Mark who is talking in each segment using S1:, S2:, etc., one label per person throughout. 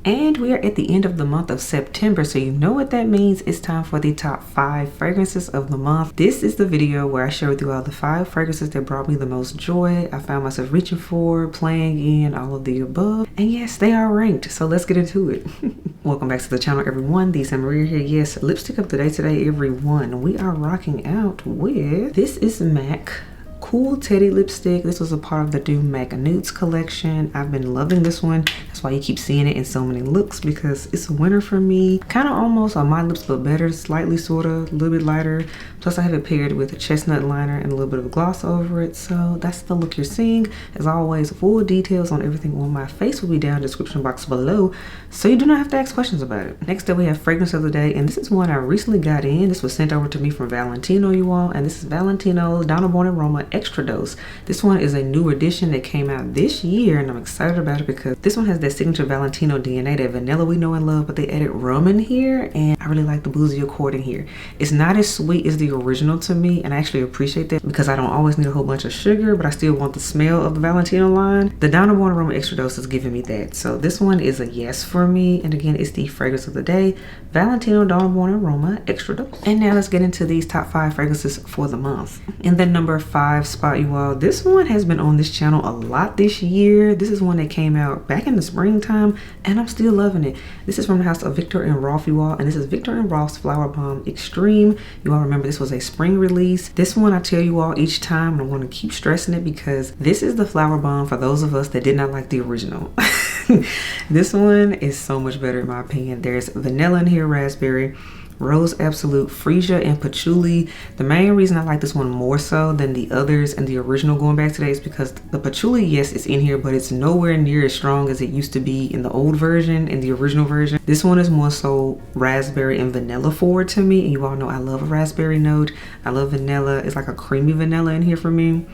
S1: And we are at the end of the month of September, so you know what that means. It's time for the top 5 fragrances of the month. This is the video where I share with you all the 5 fragrances that brought me the most joy, I found myself reaching for, playing in, all of the above. And yes, they are ranked, so let's get into it. Welcome back to the channel, everyone. The SANTAMARIA here. Yes, lipstick of the day today, everyone. We are rocking out with, this is MAC Cool Teddy lipstick. This was a part of the Do MAC Nudes collection. I've been loving this one. That's why you keep seeing it in so many looks, because it's a winner for me. Kind of almost on my lips, but better, slightly, sort of, a little bit lighter. Plus I have it paired with a chestnut liner and a little bit of gloss over it. So that's the look you're seeing. As always, full details on everything on my face will be down in the description box below, so you do not have to ask questions about it. Next up, we have fragrance of the day, and this is one I recently got in. This was sent over to me from Valentino, you all, and this is Valentino Donna Born Aroma Extra Dose. This one is a new edition that came out this year, and I'm excited about it because this one has that signature Valentino DNA, that vanilla we know and love, but they added rum in here, and I really like the boozy accord in here. It's not as sweet as the original to me, and I actually appreciate that because I don't always need a whole bunch of sugar, but I still want the smell of the Valentino line. The Donna Born Aroma Extra Dose is giving me that, so this one is a yes for me. And again, it's the fragrance of the day, Valentino Donna Born Aroma Extra Dose. And now let's get into these top 5 fragrances for the month. In the number 5 spot, you all, this one has been on this channel a lot this year. This is one that came out back in the springtime, and I'm still loving it. This is from the house of Viktor and Rolf, you all, and this is Viktor and Rolf's Flowerbomb Extreme. You all remember this was a spring release. This one I tell you all each time, and I'm going to keep stressing it because this is the Flowerbomb for those of us that did not like the original. This one is so much better in my opinion. There's vanilla in here, raspberry, rose absolute, freesia, and patchouli. The main reason I like this one more so than the others and the original going back today is because the patchouli, yes, it's in here, but it's nowhere near as strong as it used to be in the old version, in the original version. This one is more so raspberry and vanilla forward to me, and you all know I love a raspberry note. I love vanilla. It's like a creamy vanilla in here for me.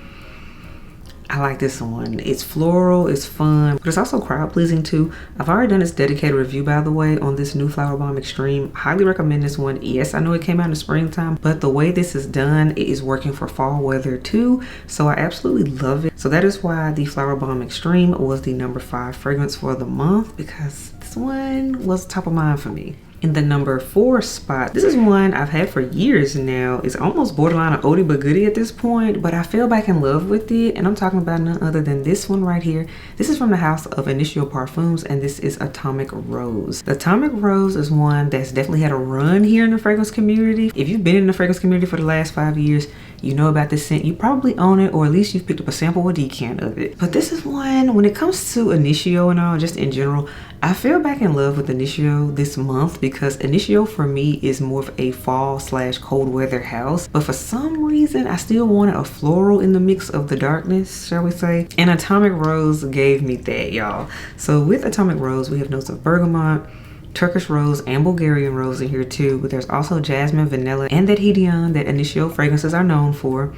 S1: I like this one. It's floral, it's fun, but it's also crowd pleasing too. I've already done this dedicated review, by the way, on this new Flowerbomb Extreme. Highly recommend this one. Yes, I know it came out in the springtime, but the way this is done, it is working for fall weather too. So I absolutely love it. So that is why the Flowerbomb Extreme was the number 5 fragrance for the month, because this one was top of mind for me. In the number 4 spot, this is one I've had for years now. It's almost borderline an oldie but goodie at this point, but I fell back in love with it, and I'm talking about none other than this one right here. This is from the house of Initio Parfums, and this is Atomic Rose. The Atomic Rose is one that's definitely had a run here in the fragrance community. If you've been in the fragrance community for the last 5 years, you know about this scent. You probably own it, or at least you've picked up a sample or decant of it. But this is one, when it comes to Initio and all, just in general, I fell back in love with Initio this month because Initio for me is more of a fall / cold weather house. But for some reason, I still wanted a floral in the mix of the darkness, shall we say. And Atomic Rose gave me that, y'all. So with Atomic Rose, we have notes of bergamot, Turkish rose, and Bulgarian rose in here too, but there's also jasmine, vanilla, and that Hedion that Initio fragrances are known for.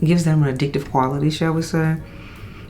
S1: It gives them an addictive quality, shall we say.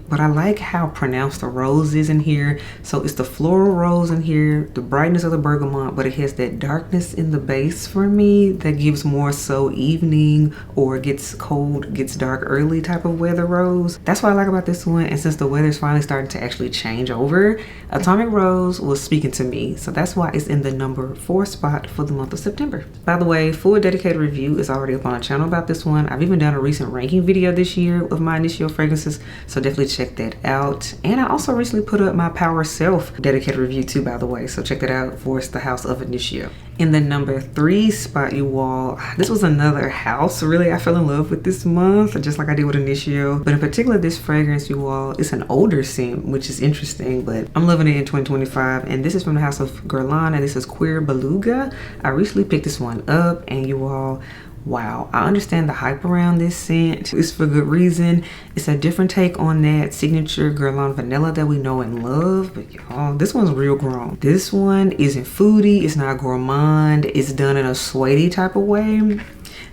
S1: But I like how pronounced the rose is in here. So it's the floral rose in here, the brightness of the bergamot, but it has that darkness in the base for me that gives more so evening or gets cold, gets dark early type of weather rose. That's what I like about this one. And since the weather is finally starting to actually change over, Atomic Rose was speaking to me. So that's why it's in the number 4 spot for the month of September. By the way, full dedicated review is already up on the channel about this one. I've even done a recent ranking video this year of my Initio fragrances, so definitely check that out. And I also recently put up my Power Self dedicated review too, by the way, so check that out for it's the house of Initio. In the number 3 spot, you all, this was another house really I fell in love with this month, just like I did with Initio. But in particular, this fragrance, you all, it's an older scent, which is interesting, but I'm loving it in 2025. And this is from the house of Guerlain, and this is Cuir Beluga. I recently picked this one up, and you all, wow, I understand the hype around this scent. It's for good reason. It's a different take on that signature Guerlain vanilla that we know and love, but y'all, this one's real grown. This one isn't foodie, it's not gourmand, it's done in a suede type of way.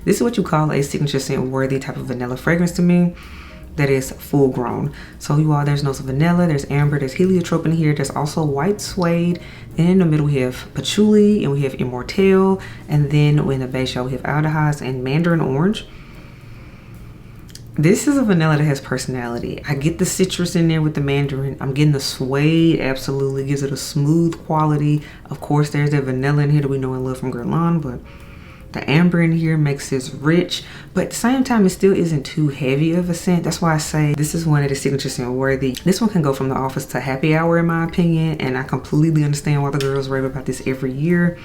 S1: This is what you call a signature scent worthy type of vanilla fragrance to me. That is full grown. So you all, there's notes of vanilla, there's amber, there's heliotrope in here, there's also white suede. Then in the middle we have patchouli, and we have Immortals, and then in the base, y'all, we have aldehydes and mandarin orange. This is a vanilla that has personality. I get the citrus in there with the mandarin. I'm getting the suede, absolutely gives it a smooth quality. Of course, there's that vanilla in here that we know and love from Guerlain, but the amber in here makes this rich, but at the same time, it still isn't too heavy of a scent. That's why I say this is one that is signature scent worthy. This one can go from the office to happy hour in my opinion, and I completely understand why the girls rave about this every year.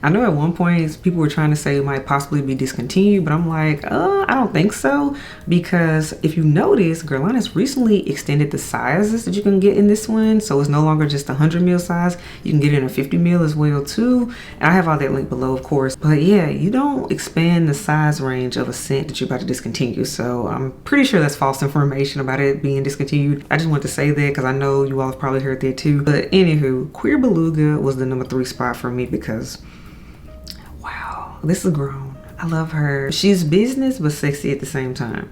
S1: I know at one point people were trying to say it might possibly be discontinued, but I'm like, I don't think so, because if you notice, Guerlain has recently extended the sizes that you can get in this one, so it's no longer just a 100 ml size. You can get it in a 50 ml as well too, and I have all that linked below, of course. But yeah, you don't expand the size range of a scent that you're about to discontinue, so I'm pretty sure that's false information about it being discontinued. I just want to say that because I know you all have probably heard that too. But anywho, Cuir Beluga was the #3 spot for me because this is grown. I love her. She's business but sexy at the same time.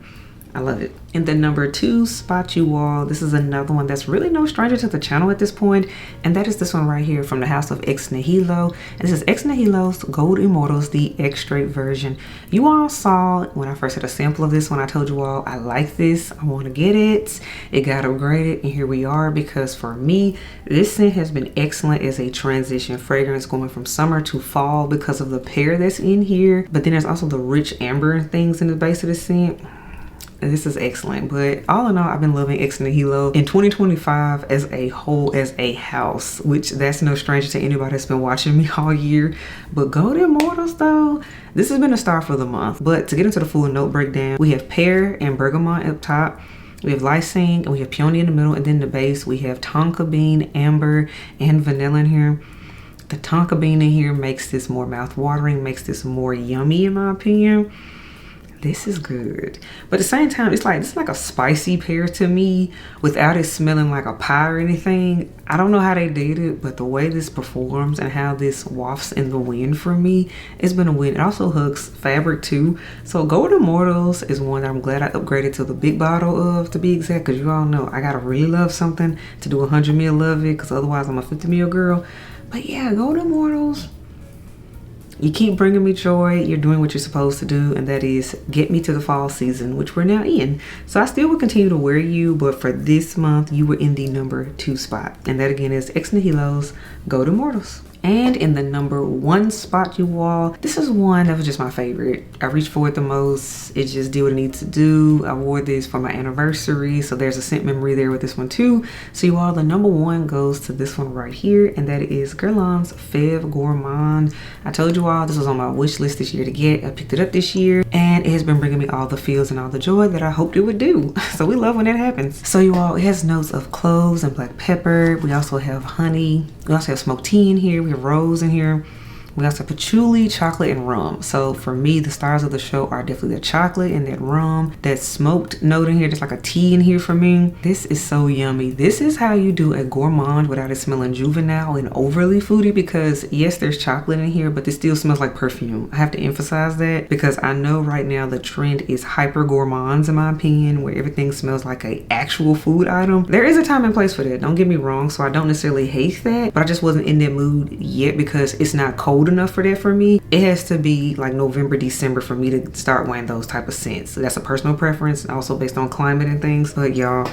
S1: I love it. In the #2 spot, you all, this is another one that's really no stranger to the channel at this point, and that is this one right here from the house of Ex Nihilo. And this is Ex Nihilo's Gold Immortals, the Extrait version. You all saw when I first had a sample of this one, I told you all I like this, I want to get it. It got upgraded, and here we are, because for me, this scent has been excellent as a transition fragrance going from summer to fall because of the pear that's in here, but then there's also the rich amber things in the base of the scent. And this is excellent. But all in all, I've been loving Ex Nihilo in 2025 as a whole, as a house, which that's no stranger to anybody that's been watching me all year. But Gold Immortals though, this has been a star for the month. But to get into the full note breakdown, we have pear and bergamot up top, we have lysine, and we have peony in the middle, and then the base we have tonka bean, amber, and vanilla in here. The tonka bean in here makes this more mouth-watering, makes this more yummy in my opinion. This is good, but at the same time, it's like a spicy pear to me without it smelling like a pie or anything. I don't know how they did it, but the way this performs and how this wafts in the wind for me, it's been a win. It also hugs fabric too. So Gold Immortals is one that I'm glad I upgraded to the big bottle of, to be exact, because you all know I gotta really love something to do 100 ml of it, because otherwise I'm a 50 ml girl. But yeah, Gold Immortals, you keep bringing me joy. You're doing what you're supposed to do, and that is get me to the fall season, which we're now in. So I still will continue to wear you, but for this month, you were in the #2 spot. And that again is Ex Nihilo's Gold Immortals. And in the #1 spot, you all, this is one that was just my favorite. I reached for it the most. It just did what it needs to do. I wore this for my anniversary, so there's a scent memory there with this one too. So you all, the #1 goes to this one right here, and that is Guerlain's Feve Gourmande. I told you all this was on my wish list this year to get. I picked it up this year, and it has been bringing me all the feels and all the joy that I hoped it would do. So we love when that happens. So you all, it has notes of cloves and black pepper. We also have honey. We also have smoked tea in here. We have rose in here. We also have patchouli, chocolate, and rum. So for me, the stars of the show are definitely the chocolate and that rum, that smoked note in here, just like a tea in here for me. This is so yummy. This is how you do a gourmand without it smelling juvenile and overly foodie, because yes, there's chocolate in here, but this still smells like perfume. I have to emphasize that, because I know right now the trend is hyper gourmands in my opinion, where everything smells like a actual food item. There is a time and place for that, don't get me wrong, so I don't necessarily hate that, but I just wasn't in that mood yet because it's not cold enough for that for me. It has to be like November, December for me to start wearing those type of scents. So that's a personal preference and also based on climate and things. But y'all,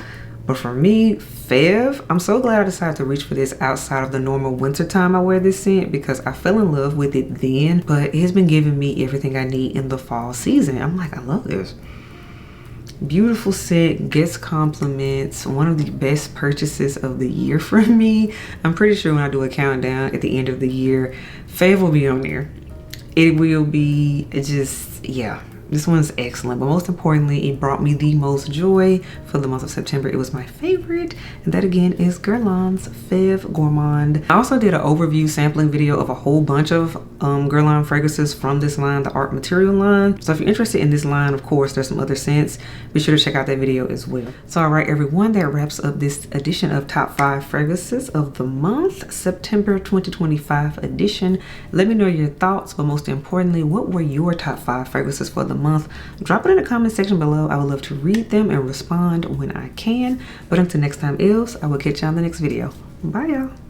S1: but for me, Feve, I'm so glad I decided to reach for this outside of the normal winter time I wear this scent, because I fell in love with it then, but it has been giving me everything I need in the fall season. I'm like, I love this. Beautiful scent, gets compliments, one of the best purchases of the year for me. I'm pretty sure when I do a countdown at the end of the year, Feve will be on there. It will be just, yeah. This one's excellent, but most importantly, it brought me the most joy for the month of September. It was my favorite, and that again is Guerlain's Feve Gourmande. I also did an overview sampling video of a whole bunch of Guerlain fragrances from this line, the Art Material line. So if you're interested in this line, of course, there's some other scents. Be sure to check out that video as well. So all right, everyone, that wraps up this edition of Top 5 Fragrances of the Month, September 2025 edition. Let me know your thoughts, but most importantly, what were your top 5 fragrances for the month? Drop it in the comment section below. I would love to read them and respond when I can. But until next time else, I will catch you on the next video. Bye y'all.